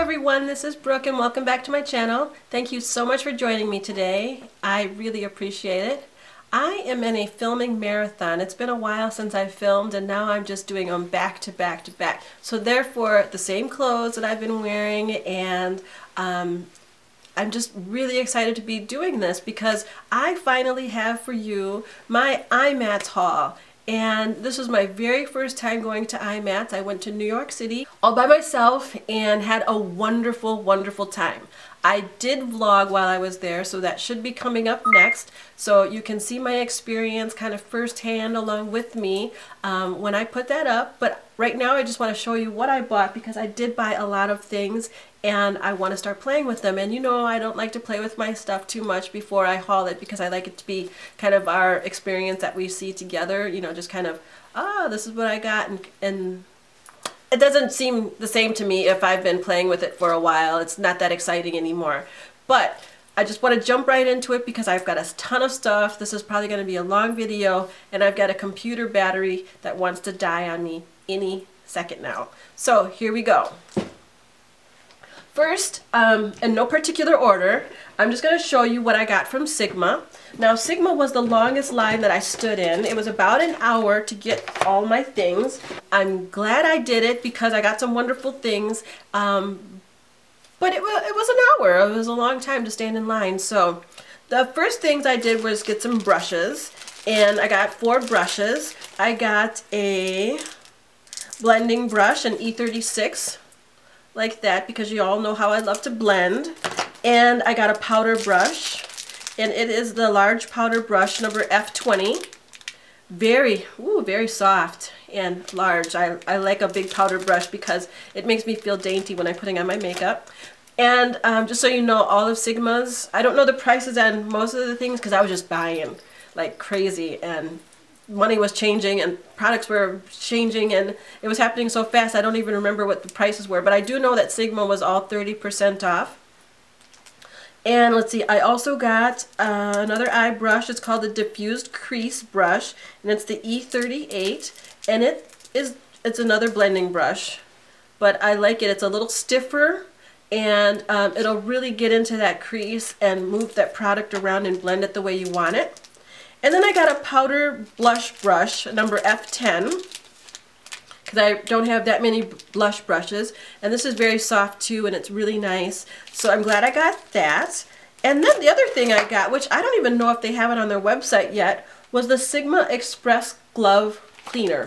everyone, this is Brooke and welcome back to my channel. Thank you so much for joining me today. I really appreciate it. I am in a filming marathon. It's been a while since I filmed and now I'm just doing them back to back to back. So therefore the same clothes that I've been wearing, and I'm just really excited to be doing this because I finally have for you my IMATS haul. And this was my very first time going to IMATS. I went to New York City all by myself and had a wonderful, wonderful time. I did vlog while I was there, so that should be coming up next. So you can see my experience kind of firsthand along with me when I put that up. But right now I just want to show you what I bought because I did buy a lot of things and I want to start playing with them. And you know, I don't like to play with my stuff too much before I haul it because I like it to be kind of our experience that we see together, you know, just kind of, this is what I got, and it doesn't seem the same to me if I've been playing with it for a while. It's not that exciting anymore. But I just want to jump right into it because I've got a ton of stuff. This is probably going to be a long video and I've got a computer battery that wants to die on me any second now. So here we go. First, in no particular order, I'm just going to show you what I got from Sigma. Now, Sigma was the longest line that I stood in. It was about an hour to get all my things. I'm glad I did it because I got some wonderful things, but it was an hour. It was a long time to stand in line. So the first things I did was get some brushes, and I got 4 brushes. I got a blending brush, an E36, like that, because you all know how I love to blend. And I got a powder brush, and it is the large powder brush number F20. Very soft and large. I like a big powder brush because it makes me feel dainty when I'm putting on my makeup. And just so you know, all of Sigma's, I don't know the prices on most of the things because I was just buying like crazy, and money was changing and products were changing and it was happening so fast I don't even remember what the prices were, but I do know that Sigma was all 30% off. And let's see, I also got another eye brush. It's called the Diffused Crease Brush, and it's the E38, and it's another blending brush, but I like it. It's a little stiffer, and it'll really get into that crease and move that product around and blend it the way you want it. And then I got a powder blush brush, number F10, because I don't have that many blush brushes. And this is very soft too, and it's really nice. So I'm glad I got that. And then the other thing I got, which I don't even know if they have it on their website yet, was the Sigma Express Glove Cleaner.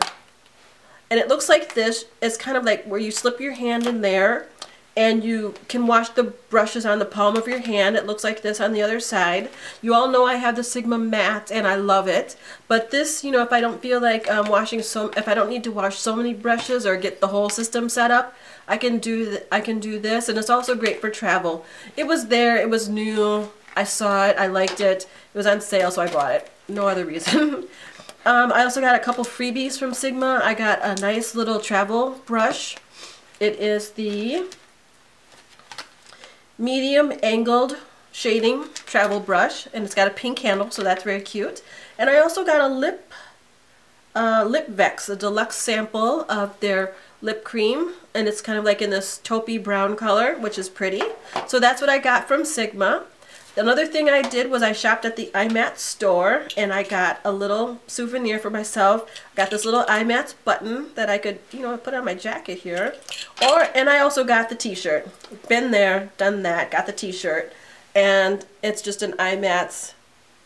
And it looks like this. It's kind of like where you slip your hand in there, and you can wash the brushes on the palm of your hand. It looks like this on the other side. You all know I have the Sigma matte and I love it. But this, you know, if I don't feel like if I don't need to wash so many brushes or get the whole system set up, I can do this, and it's also great for travel. It was there, it was new, I saw it, I liked it. It was on sale, so I bought it. No other reason. I also got a couple freebies from Sigma. I got a nice little travel brush. It is the medium angled shading travel brush, and it's got a pink handle, so that's very cute. And I also got a lip Vex, a deluxe sample of their lip cream, and it's kind of like in this taupey brown color, which is pretty. So that's what I got from Sigma. Another thing I did was I shopped at the IMATS store, and I got a little souvenir for myself. I got this little IMATS button that I could, you know, put on my jacket here. And I also got the t-shirt. Been there, done that, got the t-shirt. And it's just an IMATS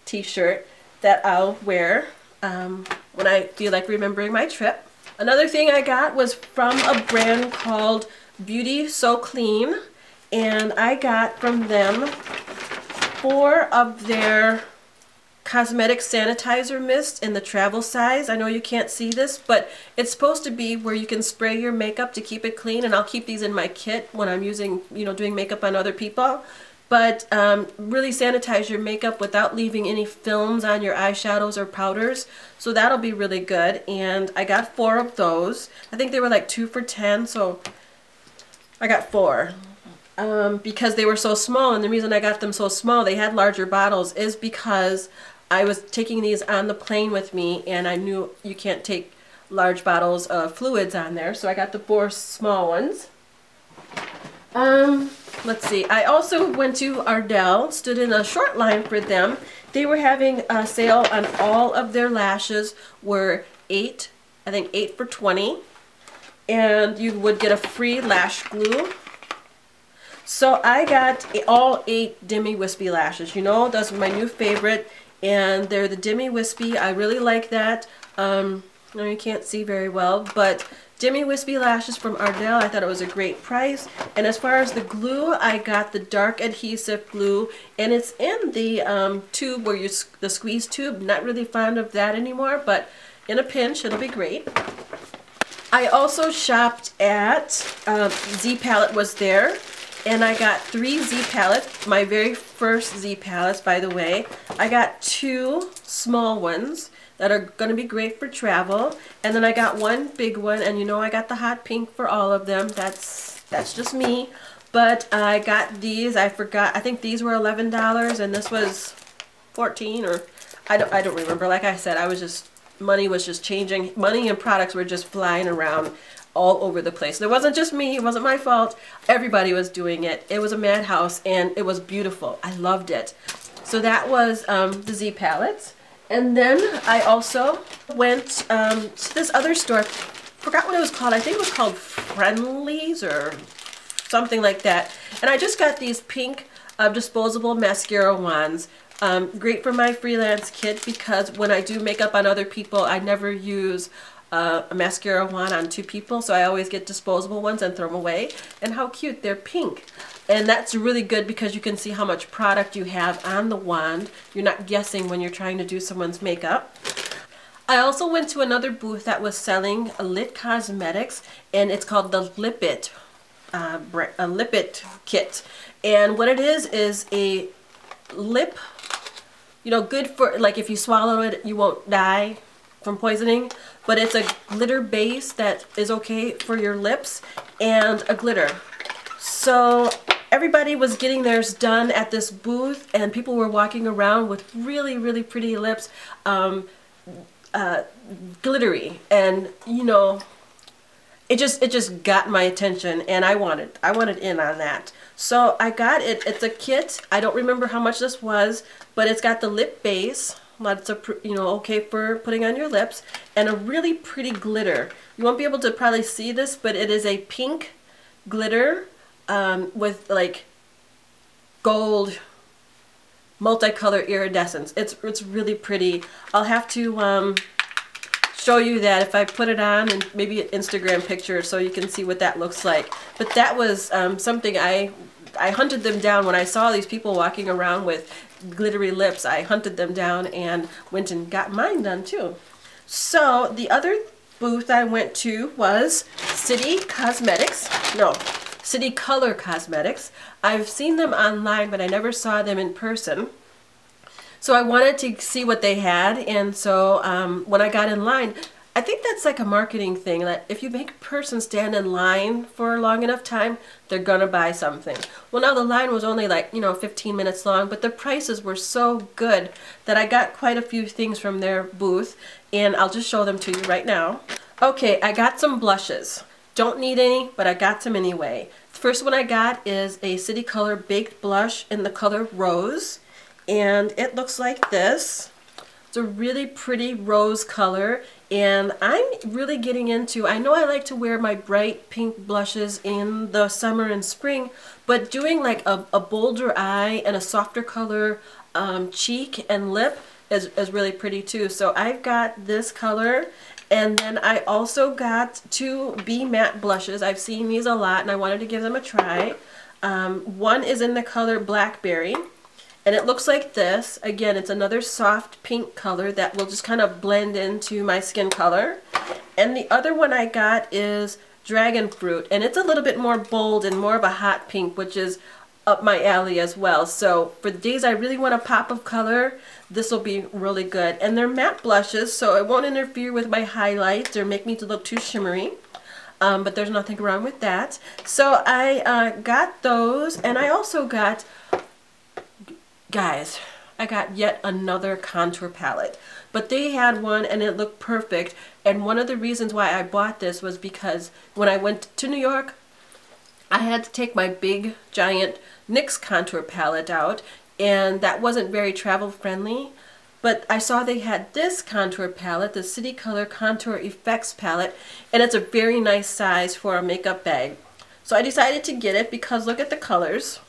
t-shirt that I'll wear when I feel like remembering my trip. Another thing I got was from a brand called Beauty So Clean, and I got from them 4 of their cosmetic sanitizer mist in the travel size. I know you can't see this, but it's supposed to be where you can spray your makeup to keep it clean, and I'll keep these in my kit when I'm using, you know, doing makeup on other people. But really sanitize your makeup without leaving any films on your eyeshadows or powders. So that'll be really good. And I got 4 of those. I think they were like 2 for $10, so I got 4. Because they were so small, and the reason I got them so small, they had larger bottles, is because I was taking these on the plane with me, and I knew you can't take large bottles of fluids on there, so I got the 4 small ones. Let's see. I also went to Ardell, stood in a short line for them. They were having a sale on all of their lashes, were I think 8 for $20, and you would get a free lash glue. So I got all 8 Demi Wispy lashes. You know, those are my new favorite, and they're the Demi Wispy. I really like that. No, you can't see very well, but Demi Wispy lashes from Ardell, I thought it was a great price. And as far as the glue, I got the dark adhesive glue, and it's in the tube where the squeeze tube. Not really fond of that anymore, but in a pinch, it'll be great. I also shopped at Z Palette was there, and I got 3 Z palettes, my very first Z palettes, by the way. I got 2 small ones that are going to be great for travel, and then I got 1 big one, and you know I got the hot pink for all of them. That's just me. But I got these. I forgot. I think these were $11, and this was $14, or I don't remember. Like I said, money was just changing. Money and products were just flying around all over the place. It wasn't just me. It wasn't my fault. Everybody was doing it. It was a madhouse, and it was beautiful. I loved it. So that was the Z palettes. And then I also went to this other store. Forgot what it was called. I think it was called Friendlies or something like that. And I just got these pink disposable mascara wands. Great for my freelance kit, because when I do makeup on other people, I never use a mascara wand on 2 people, so I always get disposable ones and throw them away. And how cute, they're pink. And that's really good because you can see how much product you have on the wand. You're not guessing when you're trying to do someone's makeup. I also went to another booth that was selling Lit Cosmetics, and it's called the Lip It kit. And what it is a lip, you know, good for, like, if you swallow it, you won't die from poisoning, but it's a glitter base that is okay for your lips, and a glitter. So everybody was getting theirs done at this booth, and people were walking around with really, really pretty lips, glittery, and you know, it just got my attention, and I wanted in on that. So I got it. It's a kit. I don't remember how much this was, but it's got the lip base. Lots of, you know, okay for putting on your lips, and a really pretty glitter. You won't be able to probably see this, but it is a pink glitter with like gold multicolor iridescence. It's really pretty. I'll have to show you that if I put it on, and maybe an Instagram picture so you can see what that looks like. But that was something I hunted them down when I saw these people walking around with glittery lips. I hunted them down and went and got mine done too. So the other booth I went to was City Color Cosmetics. I've seen them online, but I never saw them in person. So I wanted to see what they had, and so when I got in line, I think that's like a marketing thing, that if you make a person stand in line for a long enough time, they're gonna buy something. Well, now the line was only like, you know, 15 minutes long, but the prices were so good that I got quite a few things from their booth, and I'll just show them to you right now. Okay, I got some blushes. Don't need any, but I got some anyway. The first one I got is a City Color Baked Blush in the color Rose, and it looks like this. It's a really pretty rose color, and I'm really getting into, I know I like to wear my bright pink blushes in the summer and spring, but doing like a bolder eye and a softer color cheek and lip is really pretty too. So I've got this color, and then I also got 2 Be Matte blushes. I've seen these a lot, and I wanted to give them a try. One is in the color Blackberry, and it looks like this. Again, it's another soft pink color that will just kind of blend into my skin color. And the other one I got is Dragon Fruit, and it's a little bit more bold and more of a hot pink, which is up my alley as well. So for the days I really want a pop of color, this will be really good. And they're matte blushes, so it won't interfere with my highlights or make me look too shimmery. But there's nothing wrong with that. So I got those, and I also got, guys, I got yet another contour palette. But they had one and it looked perfect. And one of the reasons why I bought this was because when I went to New York, I had to take my big giant NYX contour palette out, and that wasn't very travel friendly. But I saw they had this contour palette, the City Color Contour Effects palette, and it's a very nice size for a makeup bag. So I decided to get it because look at the colors.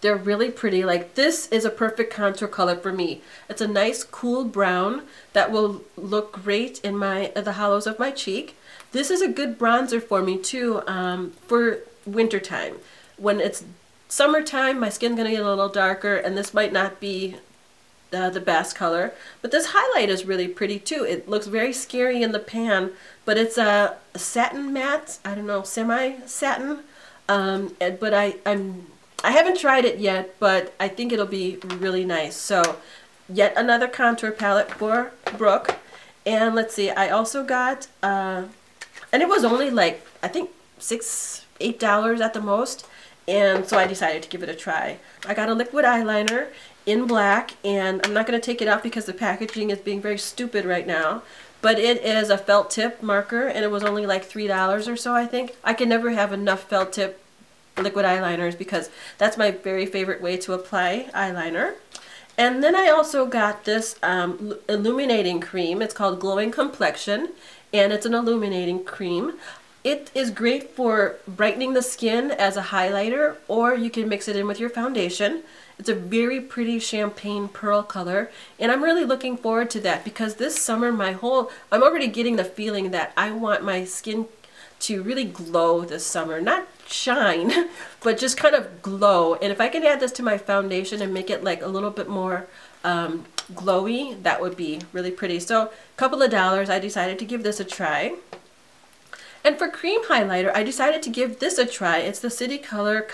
They're really pretty. Like, this is a perfect contour color for me. It's a nice cool brown that will look great in the hollows of my cheek. This is a good bronzer for me too, for winter time. When it's summertime, my skin's gonna get a little darker, and this might not be the best color. But this highlight is really pretty too. It looks very scary in the pan, but it's a satin matte. I don't know, semi-satin. But I haven't tried it yet, but I think it'll be really nice. So yet another contour palette for Brook. And let's see, I also got, and it was only like, I think $8 at the most. And so I decided to give it a try. I got a liquid eyeliner in black, and I'm not going to take it off because the packaging is being very stupid right now. But it is a felt tip marker, and it was only like $3 or so, I think. I can never have enough felt tip liquid eyeliners because that's my very favorite way to apply eyeliner. And then I also got this illuminating cream. It's called Glowing Complexion, and it's an illuminating cream. It is great for brightening the skin as a highlighter, or you can mix it in with your foundation. It's a very pretty champagne pearl color, and I'm really looking forward to that because this summer I'm already getting the feeling that I want my skin to really glow this summer. Not shine, but just kind of glow. And if I can add this to my foundation and make it like a little bit more glowy, that would be really pretty. So a couple of dollars, I decided to give this a try. And for cream highlighter, I decided to give this a try. It's the City Color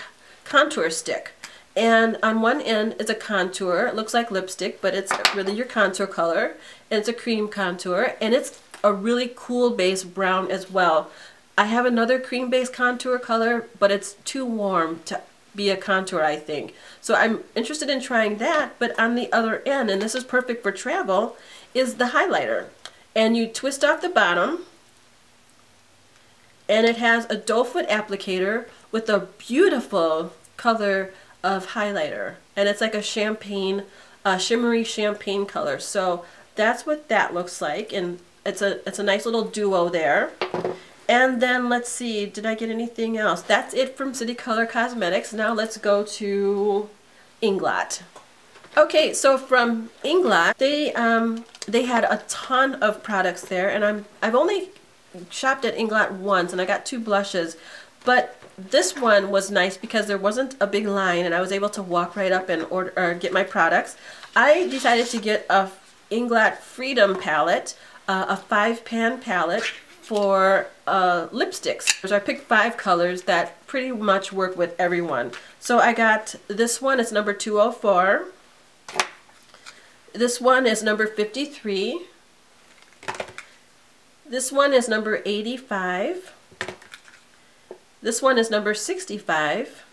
Contour Stick. And on one end it's a contour. It looks like lipstick, but it's really your contour color. And it's a cream contour, and it's a really cool base brown as well. I have another cream base contour color, but it's too warm to be a contour, I think. So I'm interested in trying that, but on the other end, and this is perfect for travel, is the highlighter. And you twist off the bottom, and it has a doe foot applicator with a beautiful color of highlighter. And it's like a champagne, shimmery champagne color. So that's what that looks like, and it's a nice little duo there. And then let's see, did I get anything else? That's it from City Color Cosmetics. Now let's go to Inglot. Okay, so from Inglot, they had a ton of products there, and I've only shopped at Inglot once, and I got 2 blushes, but this one was nice because there wasn't a big line, and I was able to walk right up and order or get my products. I decided to get a Inglot Freedom palette, a 5-pan palette for lipsticks. So I picked 5 colors that pretty much work with everyone. So I got this one, it's number 204. This one is number 53. This one is number 85. This one is number 65.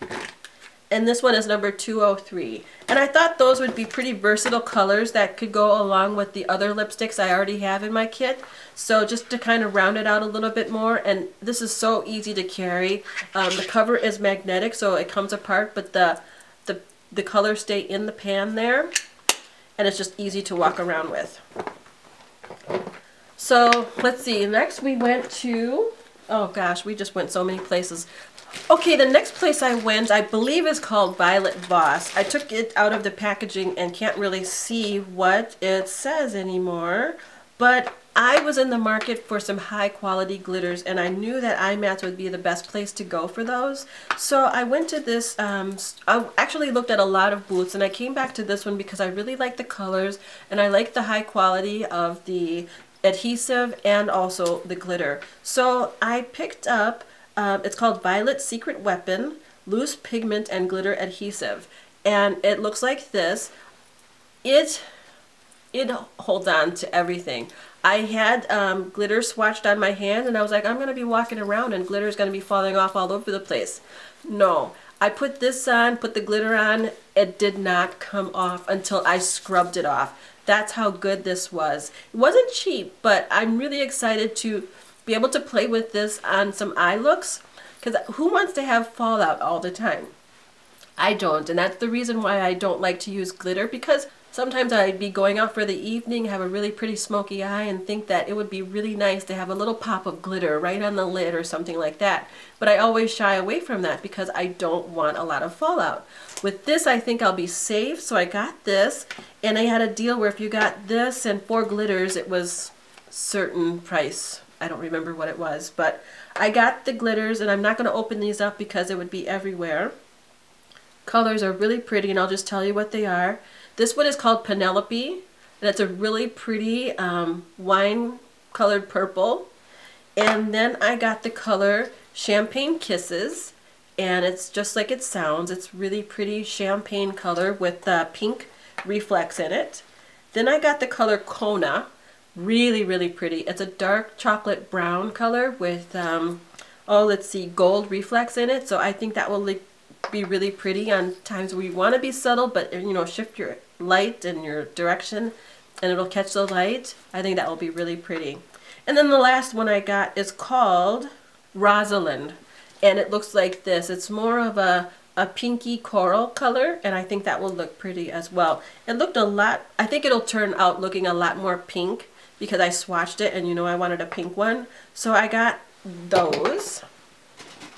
And this one is number 203. And I thought those would be pretty versatile colors that could go along with the other lipsticks I already have in my kit. So just to kind of round it out a little bit more. And this is so easy to carry. The cover is magnetic, so it comes apart, but the colors stay in the pan there. And it's just easy to walk around with. So let's see, next we went to, oh gosh, we just went so many places. Okay, the next place I went, I believe is called Violet Voss. I took it out of the packaging and can't really see what it says anymore, but I was in the market for some high quality glitters, and I knew that IMATS would be the best place to go for those. So I went to this, I actually looked at a lot of booths, and I came back to this one because I really like the colors, and I like the high quality of the adhesive and also the glitter. So I picked up, it's called Violet Secret Weapon Loose Pigment and Glitter Adhesive, and it looks like this. It holds on to everything. I had glitter swatched on my hand, and I was like, I'm going to be walking around and glitter is going to be falling off all over the place. No, I put this on, put the glitter on, it did not come off until I scrubbed it off. That's how good this was. It wasn't cheap, but I'm really excited to be able to play with this on some eye looks. Because who wants to have fallout all the time? I don't, and that's the reason why I don't like to use glitter, because sometimes I'd be going out for the evening, have a really pretty smoky eye, and think that it would be really nice to have a little pop of glitter right on the lid or something like that. But I always shy away from that because I don't want a lot of fallout. With this, I think I'll be safe, so I got this, and I had a deal where if you got this and 4 glitters, it was certain price. I don't remember what it was, but I got the glitters, and I'm not going to open these up because it would be everywhere. Colors are really pretty, and I'll just tell you what they are. This one is called Penelope, and it's a really pretty wine colored purple. And then I got the color Champagne Kisses, and it's just like it sounds. It's really pretty champagne color with pink reflex in it. Then I got the color Kona, really, really pretty. It's a dark chocolate brown color with, let's see, gold reflex in it. So I think that will be really pretty on times where you want to be subtle, but you know, shift your light and your direction and it'll catch the light. I think that will be really pretty. And then the last one I got is called Rosalind, and it looks like this. It's more of a pinky coral color, and I think that will look pretty as well. It looked a lot, I think it'll turn out looking a lot more pink because I swatched it and you know I wanted a pink one. So I got those.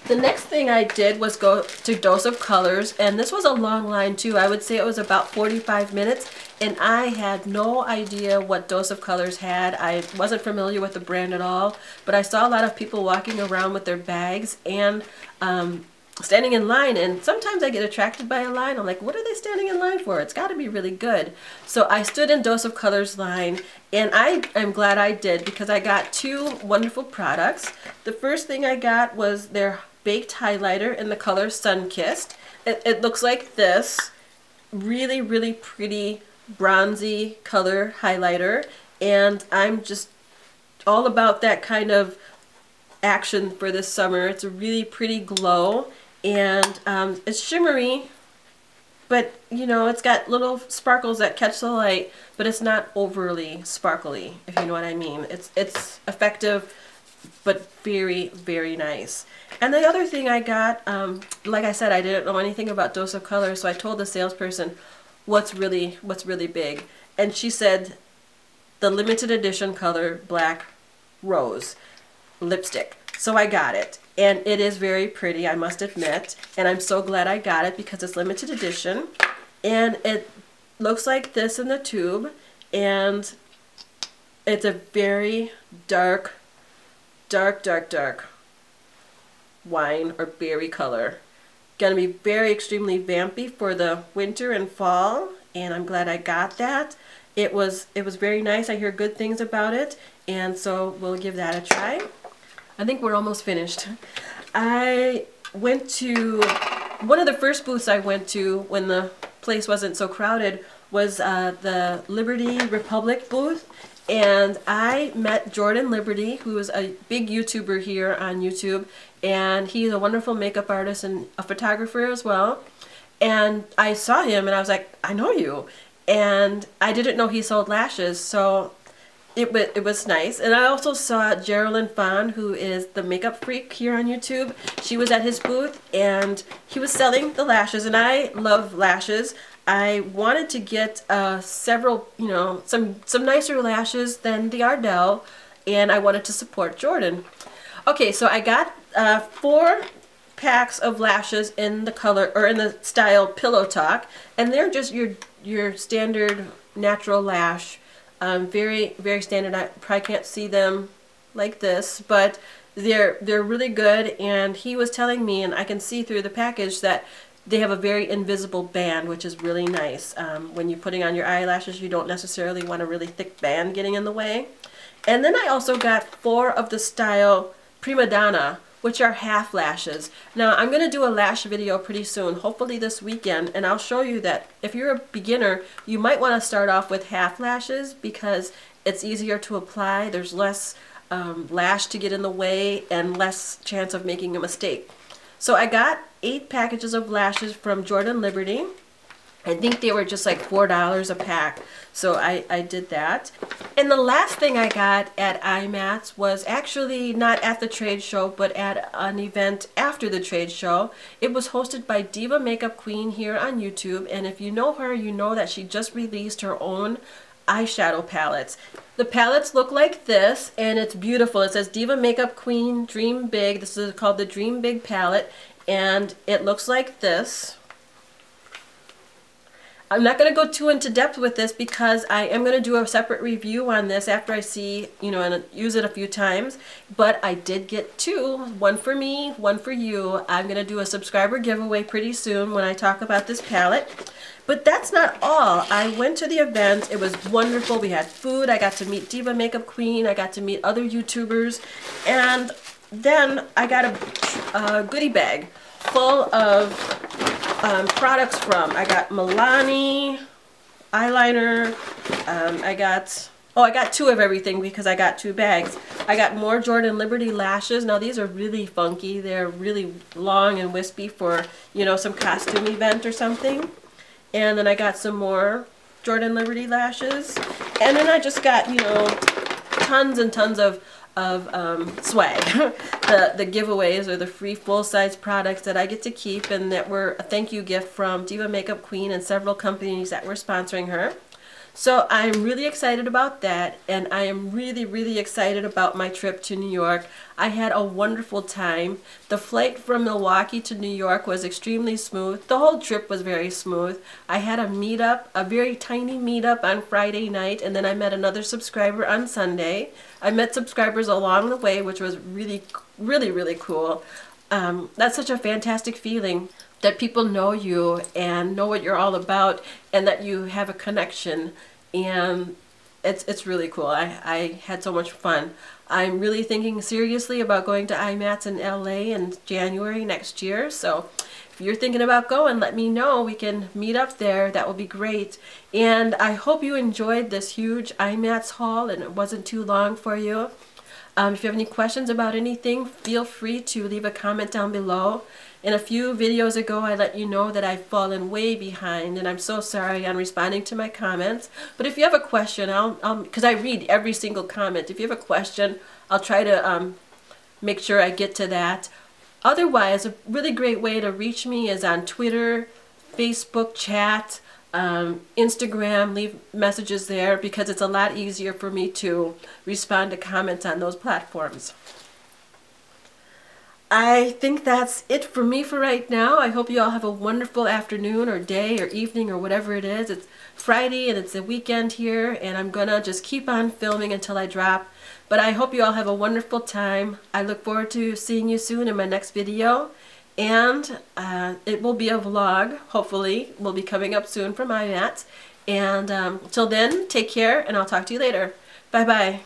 The next thing I did was go to Dose of Colors, and this was a long line too. I would say it was about 45 minutes, and I had no idea what Dose of Colors had. I wasn't familiar with the brand at all, but I saw a lot of people walking around with their bags and standing in line, and sometimes I get attracted by a line. I'm like, what are they standing in line for? It's got to be really good. So I stood in Dose of Colors line, and I am glad I did because I got 2 wonderful products. The first thing I got was their baked highlighter in the color Sunkissed. It looks like this. Really, really pretty bronzy color highlighter, and I'm just all about that kind of action for this summer. It's a really pretty glow, and it's shimmery, but you know, it's got little sparkles that catch the light, but it's not overly sparkly, if you know what I mean. It's effective, but very, very nice. And the other thing I got, like I said, I didn't know anything about Dose of Color, so I told the salesperson what's really big, and she said the limited edition color Black Rose lipstick. So I got it, and it is very pretty, I must admit, and I'm so glad I got it because it's limited edition, and it looks like this in the tube, and it's a very dark wine or berry color. Gonna be very extremely vampy for the winter and fall, and I'm glad I got that. It was very nice. I hear good things about it, and so we'll give that a try. I think we're almost finished. I went to one of the first booths I went to when the place wasn't so crowded was the Liberty Republic booth, and I met Jordan Liberty, who is a big YouTuber here on YouTube, and he's a wonderful makeup artist and a photographer as well. And I saw him and I was like, I know you. And I didn't know he sold lashes, so it was nice. And I also saw Geraldine Fawn, who is the makeup freak here on YouTube. She was at his booth and he was selling the lashes, and I love lashes. I wanted to get several, you know, some nicer lashes than the Ardell, and I wanted to support Jordan. Okay, so I got 4 packs of lashes in the color, or in the style Pillow Talk, and they're just your standard natural lash. Very, very standard. I probably can't see them like this, but they're really good, and he was telling me, and I can see through the package, that they have a very invisible band, which is really nice. When you're putting on your eyelashes, you don't necessarily want a really thick band getting in the way. And then I also got 4 of the style Prima Donna, which are half lashes. Now I'm going to do a lash video pretty soon, hopefully this weekend, and I'll show you that if you're a beginner, you might want to start off with half lashes because it's easier to apply. There's less lash to get in the way and less chance of making a mistake. So I got 8 packages of lashes from Jordan Liberty, I think they were just like $4 a pack, so I did that. And the last thing I got at IMATS was actually not at the trade show, but at an event after the trade show. It was hosted by Diva Makeup Queen here on YouTube, and if you know her, you know that she just released her own eyeshadow palettes. The palettes look like this, and it's beautiful. It says Diva Makeup Queen Dream Big. This is called the Dream Big palette, and it looks like this. I'm not going to go too into depth with this because I am going to do a separate review on this after I see, and use it a few times. But I did get two, one for me, one for you. I'm going to do a subscriber giveaway pretty soon when I talk about this palette. But that's not all. I went to the event. It was wonderful. We had food. I got to meet Diva Makeup Queen. I got to meet other YouTubers. And then I got a goodie bag full of products from. I got Milani eyeliner. I got two of everything because I got two bags. I got more Jordan Liberty lashes. Now these are really funky. They're really long and wispy for, some costume event or something. And then I got some more Jordan Liberty lashes. And then I just got, tons and tons of swag. the giveaways or the free full-size products that I get to keep, and that were a thank you gift from Diva Makeup Queen and several companies that were sponsoring her. So I'm really excited about that, and I am really, really excited about my trip to New York. I had a wonderful time. The flight from Milwaukee to New York was extremely smooth. The whole trip was very smooth. I had a meetup, a very tiny meetup on Friday night, and then I met another subscriber on Sunday. I met subscribers along the way, which was really, really, really cool. That's such a fantastic feeling that people know you and know what you're all about, and that you have a connection, and it's really cool. I had so much fun. I'm really thinking seriously about going to IMATS in LA in January next year, so if you're thinking about going, let me know. We can meet up there. That will be great. And I hope you enjoyed this huge IMATS haul and it wasn't too long for you. If you have any questions about anything, feel free to leave a comment down below. In a few videos ago, I let you know that I've fallen way behind, and I'm so sorry on responding to my comments. But if you have a question, because I read every single comment. If you have a question, I'll try to make sure I get to that. Otherwise, a really great way to reach me is on Twitter, Facebook chat, Instagram. Leave messages there because it's a lot easier for me to respond to comments on those platforms. I think that's it for me for right now. I hope you all have a wonderful afternoon or day or evening or whatever it is. It's Friday and it's a weekend here, and I'm gonna just keep on filming until I drop. But I hope you all have a wonderful time. I look forward to seeing you soon in my next video. And it will be a vlog, hopefully, will be coming up soon from IMATS. And till then, take care, and I'll talk to you later. Bye-bye.